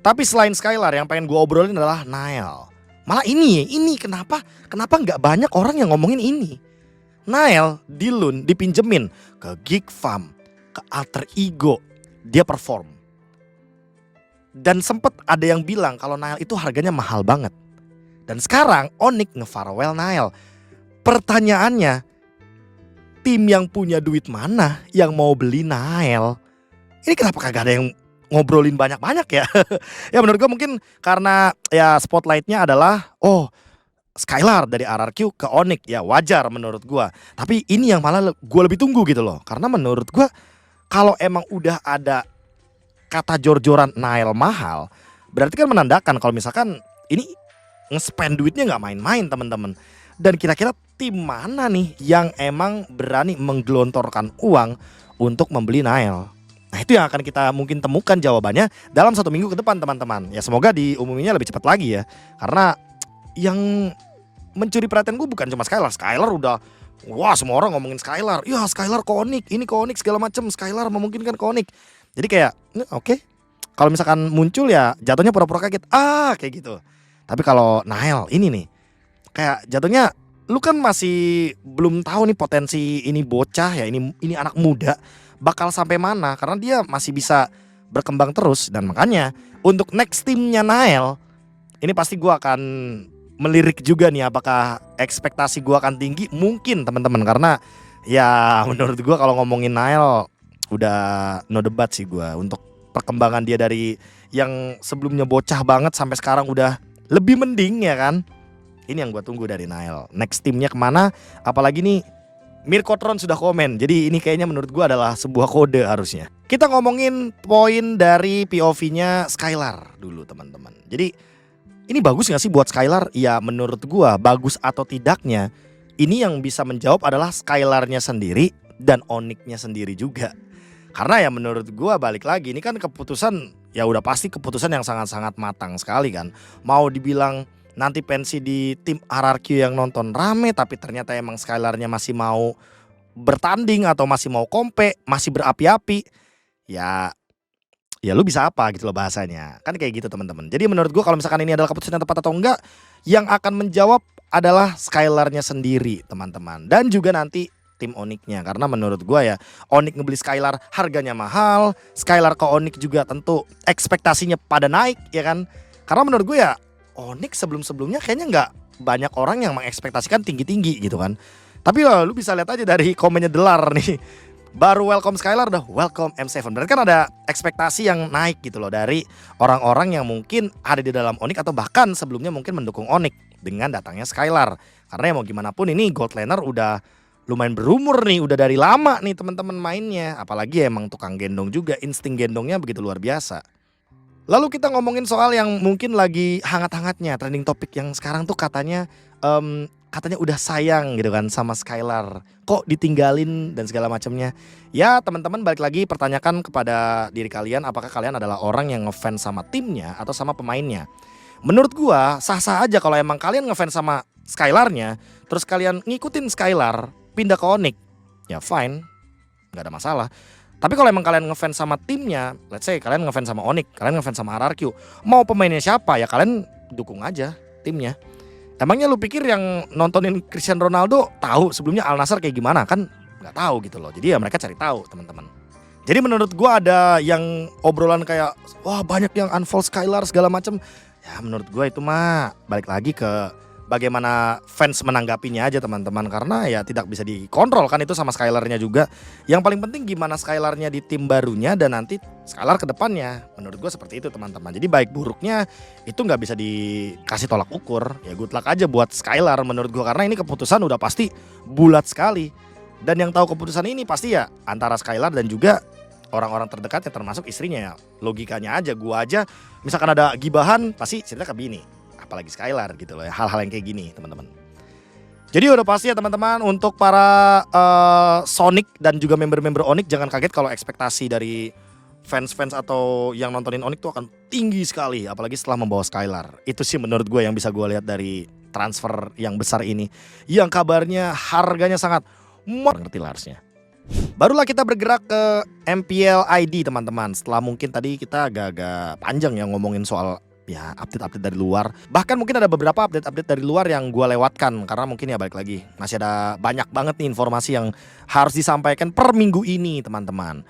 Tapi selain Skylar yang pengen gue obrolin adalah Niall. Malah ini kenapa nggak banyak orang yang ngomongin ini. Niall dipinjemin ke Geek Farm, ke Alter Ego, dia perform. Dan sempet ada yang bilang kalau Niall itu harganya mahal banget. Dan sekarang Onyx nge-farewell Niall. Pertanyaannya, tim yang punya duit mana yang mau beli Niall? Ini kenapa kagak ada yang ngobrolin banyak-banyak ya? Ya menurut gue mungkin karena ya spotlightnya adalah Skylar dari RRQ ke Onyx, ya wajar menurut gue. Tapi ini yang malah gue lebih tunggu gitu loh. Karena menurut gue kalau emang udah ada kata jor-joran Niall mahal, berarti kan menandakan kalau misalkan ini nge-spend duitnya gak main-main teman-teman. Dan kira-kira tim mana nih yang emang berani menggelontorkan uang untuk membeli Niall? Nah itu yang akan kita mungkin temukan jawabannya dalam 1 minggu ke depan teman-teman. Ya semoga diumuminya lebih cepat lagi ya. Karena yang mencuri perhatian gue bukan cuma Skylar. Skylar udah, wah semua orang ngomongin Skylar. Ya Skylar ke Onyx, ini ke Onyx segala macem. Skylar memungkinkan ke Onyx. Jadi kayak oke. Kalau misalkan muncul ya jatuhnya pura-pura kaget. Kayak gitu. Tapi kalau Niall ini nih, kayak jatuhnya lu kan masih belum tahu nih potensi ini bocah ya, ini anak muda bakal sampai mana, karena dia masih bisa berkembang terus. Dan makanya untuk next timnya Niall ini pasti gue akan melirik juga nih, apakah ekspektasi gue akan tinggi? Mungkin teman-teman, karena ya menurut gue kalau ngomongin Niall udah no debat sih gue untuk perkembangan dia dari yang sebelumnya bocah banget sampai sekarang udah lebih mending ya kan. Ini yang gue tunggu dari Niall. Next timnya kemana? Apalagi nih Mirko Tron sudah komen. Jadi ini kayaknya menurut gue adalah sebuah kode harusnya. Kita ngomongin poin dari POV-nya Skylar dulu teman-teman. Jadi ini bagus gak sih buat Skylar? Ya menurut gue bagus atau tidaknya, ini yang bisa menjawab adalah Skylarnya sendiri dan Onyx-nya sendiri juga. Karena ya menurut gue balik lagi, ini kan keputusan ya udah pasti keputusan yang sangat-sangat matang sekali kan. Mau dibilang nanti pensi di tim RRQ yang nonton rame, tapi ternyata emang Skylarnya masih mau bertanding atau masih mau kompe, masih berapi-api. Ya lu bisa apa gitu loh bahasanya. Kan kayak gitu teman-teman. Jadi menurut gue kalau misalkan ini adalah keputusan yang tepat atau enggak, yang akan menjawab adalah Skylarnya sendiri teman-teman. Dan juga nanti tim Onyx-nya. Karena menurut gue ya Onyx ngebeli Skylar harganya mahal, Skylar ke Onyx juga tentu ekspektasinya pada naik ya kan. Karena menurut gue ya Onyx sebelum-sebelumnya kayaknya nggak banyak orang yang mengekspektasikan tinggi-tinggi gitu kan. Tapi lu bisa lihat aja dari komennya Delar nih. Baru welcome Skylar udah welcome M7. Berarti kan ada ekspektasi yang naik gitu loh dari orang-orang yang mungkin ada di dalam Onyx atau bahkan sebelumnya mungkin mendukung Onyx dengan datangnya Skylar. Karena ya mau gimana pun ini Gold Laner udah lumayan berumur nih, udah dari lama nih teman-teman mainnya. Apalagi emang tukang gendong juga, insting gendongnya begitu luar biasa. Lalu kita ngomongin soal yang mungkin lagi hangat-hangatnya, trending topik yang sekarang tuh katanya udah sayang gitu kan sama Skylar. Kok ditinggalin dan segala macamnya. Ya teman-teman balik lagi pertanyakan kepada diri kalian, apakah kalian adalah orang yang ngefans sama timnya atau sama pemainnya. Menurut gua sah-sah aja kalau emang kalian ngefans sama Skylarnya, terus kalian ngikutin Skylar pindah ke Onyx. Ya fine, gak ada masalah. Tapi kalau emang kalian ngefans sama timnya, let's say kalian ngefans sama Onyx, kalian ngefans sama RRQ, mau pemainnya siapa ya kalian dukung aja timnya. Emangnya lu pikir yang nontonin Cristiano Ronaldo tahu sebelumnya Al Nassr kayak gimana? Kan nggak tahu gitu loh. Jadi ya mereka cari tahu teman-teman. Jadi menurut gua ada yang obrolan kayak wah banyak yang unfollow Skylar segala macam. Ya menurut gua itu mah balik lagi ke bagaimana fans menanggapinya aja teman-teman. Karena ya tidak bisa dikontrol kan itu sama Skylarnya juga. Yang paling penting gimana Skylarnya di tim barunya dan nanti Skylar ke depannya. Menurut gue seperti itu teman-teman. Jadi baik buruknya itu gak bisa dikasih tolak ukur. Ya good luck aja buat Skylar menurut gue. Karena ini keputusan udah pasti bulat sekali. Dan yang tahu keputusan ini pasti ya antara Skylar dan juga orang-orang terdekatnya termasuk istrinya ya. Logikanya aja gue aja misalkan ada gibahan pasti cerita ke bini. Apalagi Skylar gitu loh ya, hal-hal yang kayak gini teman-teman. Jadi udah pasti ya teman-teman untuk para Sonic dan juga member-member Onyx jangan kaget kalau ekspektasi dari fans-fans atau yang nontonin Onyx tuh akan tinggi sekali, apalagi setelah membawa Skylar. Itu sih menurut gue yang bisa gue lihat dari transfer yang besar ini, yang kabarnya harganya sangat ngerti lah harusnya. Barulah kita bergerak ke MPL ID teman-teman. Setelah mungkin tadi kita agak-agak panjang ya ngomongin soal ya update-update dari luar. Bahkan mungkin ada beberapa update-update dari luar yang gue lewatkan karena mungkin ya balik lagi masih ada banyak banget nih informasi yang harus disampaikan per minggu ini teman-teman.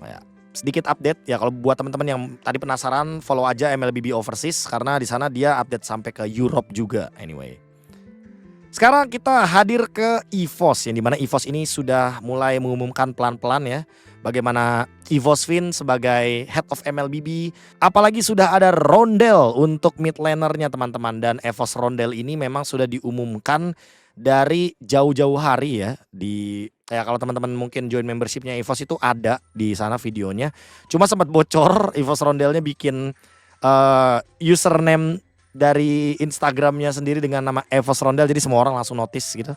Ya, sedikit update ya kalau buat teman-teman yang tadi penasaran follow aja MLBB Overseas karena di sana dia update sampai ke Europe juga anyway. Sekarang kita hadir ke EVOS yang dimana EVOS ini sudah mulai mengumumkan pelan-pelan ya bagaimana EVOS Finn sebagai head of MLBB. Apalagi sudah ada Rondel untuk mid lanernya teman-teman. Dan EVOS Rondel ini memang sudah diumumkan dari jauh-jauh hari ya. Ya kalau teman-teman mungkin join membershipnya EVOS itu ada di sana videonya. Cuma sempat bocor EVOS Rondelnya bikin username dari Instagramnya sendiri dengan nama EVOS Rondel, jadi semua orang langsung notice gitu.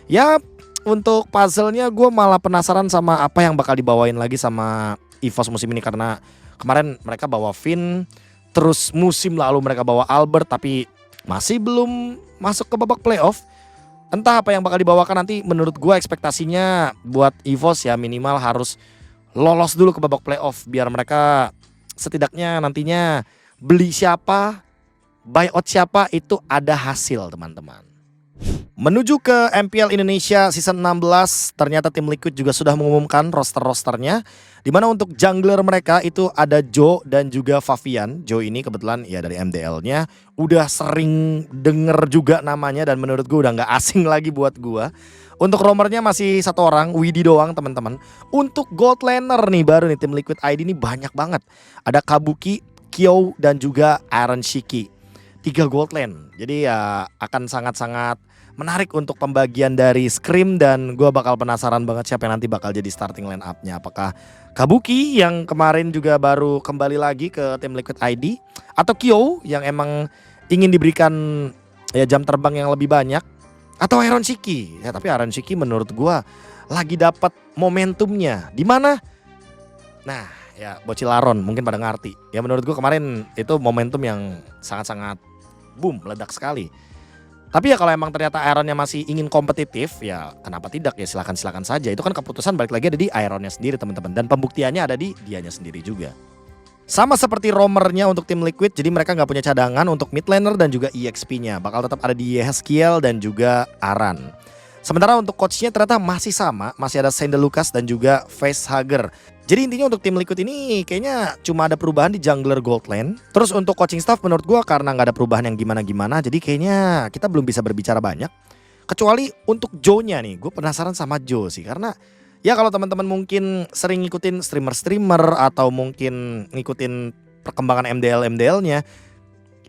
Ya untuk puzzle-nya gue malah penasaran sama apa yang bakal dibawain lagi sama EVOS musim ini. Karena kemarin mereka bawa Finn, terus musim lalu mereka bawa Albert tapi masih belum masuk ke babak playoff. Entah apa yang bakal dibawakan nanti. Menurut gue ekspektasinya buat EVOS ya minimal harus lolos dulu ke babak playoff biar mereka setidaknya nantinya beli siapa, buyout siapa itu ada hasil teman-teman. Menuju ke MPL Indonesia season 16, ternyata tim Liquid juga sudah mengumumkan roster-rosternya. Dimana untuk jungler mereka itu ada Joe dan juga Favian. Joe ini kebetulan ya dari MDL-nya udah sering denger juga namanya dan menurut gue udah gak asing lagi buat gue. Untuk roamernya masih satu orang, Widi doang teman-teman. Untuk gold laner nih baru nih tim Liquid ID ini banyak banget. Ada Kabuki, Kyo dan juga Iron Shiki. 3 gold lane. Jadi ya akan sangat-sangat menarik untuk pembagian dari Scream. Dan gue bakal penasaran banget siapa yang nanti bakal jadi starting line up-nya. Apakah Kabuki yang kemarin juga baru kembali lagi ke tim Liquid ID, atau Kyo yang emang ingin diberikan ya jam terbang yang lebih banyak, atau Iron Shiki. Ya tapi Iron Shiki menurut gue lagi dapat momentumnya. Di mana? Nah ya Bocil Aron mungkin pada ngerti. Ya menurut gue kemarin itu momentum yang sangat-sangat boom, meledak sekali. Tapi ya kalau emang ternyata Ironnya masih ingin kompetitif, ya kenapa tidak ya silakan saja. Itu kan keputusan balik lagi ada di Ironnya sendiri teman-teman. Dan pembuktiannya ada di dianya sendiri juga. Sama seperti roamernya untuk tim Liquid, jadi mereka nggak punya cadangan untuk mid laner dan juga EXP-nya. Bakal tetap ada di Yeskiel dan juga Aran. Sementara untuk coachnya ternyata masih sama, masih ada Saint Lucas dan juga Facehager. Jadi intinya untuk tim Liquid ini kayaknya cuma ada perubahan di jungler gold lane. Terus untuk coaching staff menurut gue karena nggak ada perubahan yang gimana-gimana, jadi kayaknya kita belum bisa berbicara banyak. Kecuali untuk Joe-nya nih, gue penasaran sama Joe sih. Karena ya kalau teman-teman mungkin sering ngikutin streamer-streamer atau mungkin ngikutin perkembangan MDL-MDL-nya,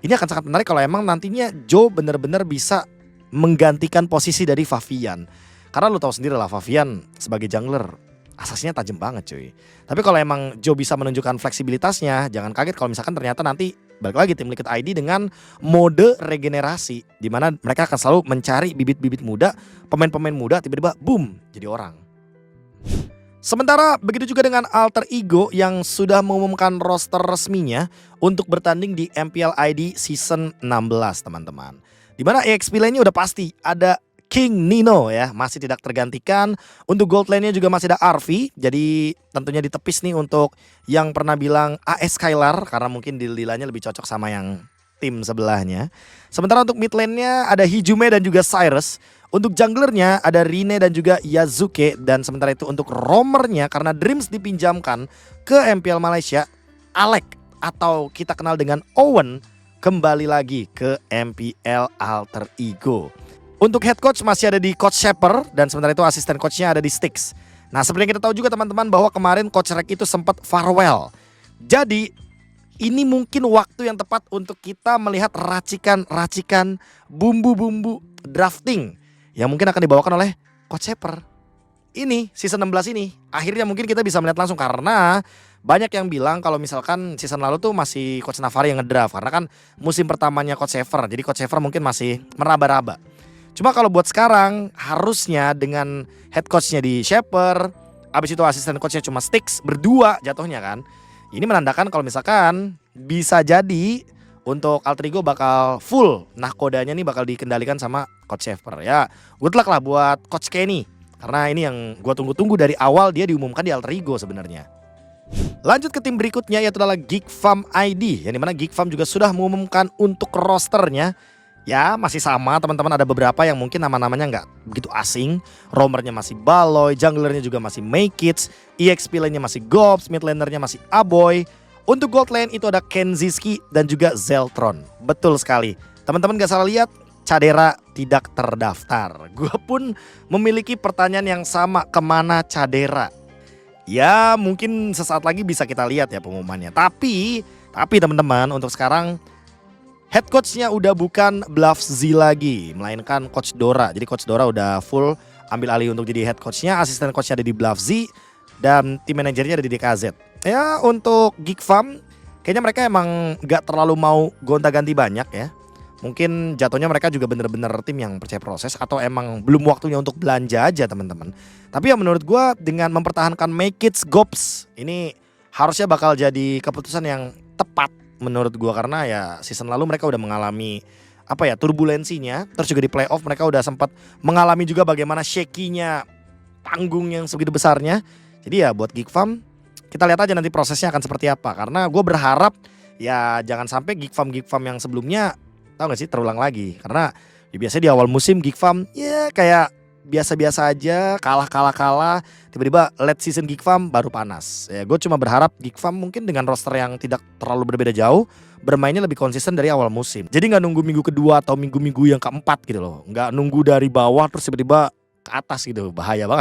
ini akan sangat menarik kalau emang nantinya Joe bener-bener bisa menggantikan posisi dari Favian. Karena lu tahu sendiri lah Favian sebagai jungler asasnya tajam banget cuy. Tapi kalau emang Joe bisa menunjukkan fleksibilitasnya, jangan kaget kalau misalkan ternyata nanti balik lagi tim Liquid ID dengan mode regenerasi, di mana mereka akan selalu mencari bibit-bibit muda, pemain-pemain muda tiba-tiba boom jadi orang. Sementara begitu juga dengan Alter Ego yang sudah mengumumkan roster resminya untuk bertanding di MPL ID season 16 teman-teman. Dimana EXP lainnya udah pasti ada King Nino ya, masih tidak tergantikan. Untuk gold lane-nya juga masih ada RV. Jadi tentunya ditepis nih untuk yang pernah bilang AS Skylar, karena mungkin deal-dealannya lebih cocok sama yang tim sebelahnya. Sementara untuk mid lane-nya ada Hijume dan juga Cyrus. Untuk junglernya ada Rine dan juga Yazuke. Dan sementara itu untuk roamernya karena Dreams dipinjamkan ke MPL Malaysia, Alec atau kita kenal dengan Owen kembali lagi ke MPL Alter Ego. Untuk head coach masih ada di Coach Shepard dan sementara itu asisten coachnya ada di Styx. Nah seperti yang kita tahu juga teman-teman bahwa kemarin Coach Rek itu sempat farewell. Jadi ini mungkin waktu yang tepat untuk kita melihat racikan-racikan bumbu-bumbu drafting yang mungkin akan dibawakan oleh Coach Shepard. Ini season 16 ini akhirnya mungkin kita bisa melihat langsung karena banyak yang bilang kalau misalkan season lalu tuh masih Coach Navari yang ngedraft karena kan musim pertamanya Coach Shepard. Jadi Coach Shepard mungkin masih meraba-raba. Cuma kalau buat sekarang harusnya dengan head coachnya di Shepard, abis itu asisten coachnya cuma Styx berdua jatuhnya kan. Ini menandakan kalau misalkan bisa jadi untuk Alter Ego bakal full nahkodanya nih bakal dikendalikan sama Coach Shepard ya. Good luck lah buat Coach Kenny. Karena ini yang gue tunggu-tunggu dari awal dia diumumkan di Alter Ego sebenarnya. Lanjut ke tim berikutnya yaitu adalah Geek Farm ID. Yang dimana Geek Farm juga sudah mengumumkan untuk rosternya. Ya masih sama teman-teman, ada beberapa yang mungkin nama-namanya nggak begitu asing. Roamernya masih Baloy, junglernya juga masih Maykits, EXP lainnya masih Gobs, mid lanernya masih Aboy. Untuk gold lane itu ada Kenziski dan juga Zeltron. Betul sekali. Teman-teman gak salah lihat, Cadera tidak terdaftar. Gue pun memiliki pertanyaan yang sama, kemana Cadera? Ya mungkin sesaat lagi bisa kita lihat ya pengumumannya. Tapi teman-teman untuk sekarang head coachnya udah bukan Bluff Z lagi, melainkan Coach Dora. Jadi Coach Dora udah full ambil alih untuk jadi head coachnya, asisten coachnya ada di Bluff Z, dan tim manajernya ada di DKZ. Ya untuk Geek Farm, kayaknya mereka emang gak terlalu mau gonta-ganti banyak ya. Mungkin jatuhnya mereka juga bener-bener tim yang percaya proses atau emang belum waktunya untuk belanja aja teman-teman. Tapi ya menurut gue dengan mempertahankan Maykits, Gobs, ini harusnya bakal jadi keputusan yang tepat menurut gue. Karena ya season lalu mereka udah mengalami turbulensinya. Terus juga di playoff mereka udah sempat mengalami juga bagaimana shaky-nya panggung yang segitu besarnya. Jadi ya buat Geek Farm kita lihat aja nanti prosesnya akan seperti apa. Karena gue berharap ya jangan sampai Geek Farm yang sebelumnya tahu gak sih terulang lagi. Karena ya biasanya di awal musim Geek Farm ya kayak biasa-biasa aja, kalah. Tiba-tiba late season Geek Farm baru panas. Ya gue cuma berharap Geek Farm mungkin dengan roster yang tidak terlalu berbeda jauh, bermainnya lebih konsisten dari awal musim. Jadi gak nunggu minggu kedua atau minggu-minggu yang keempat gitu loh. Gak nunggu dari bawah terus tiba-tiba ke atas gitu, bahaya banget.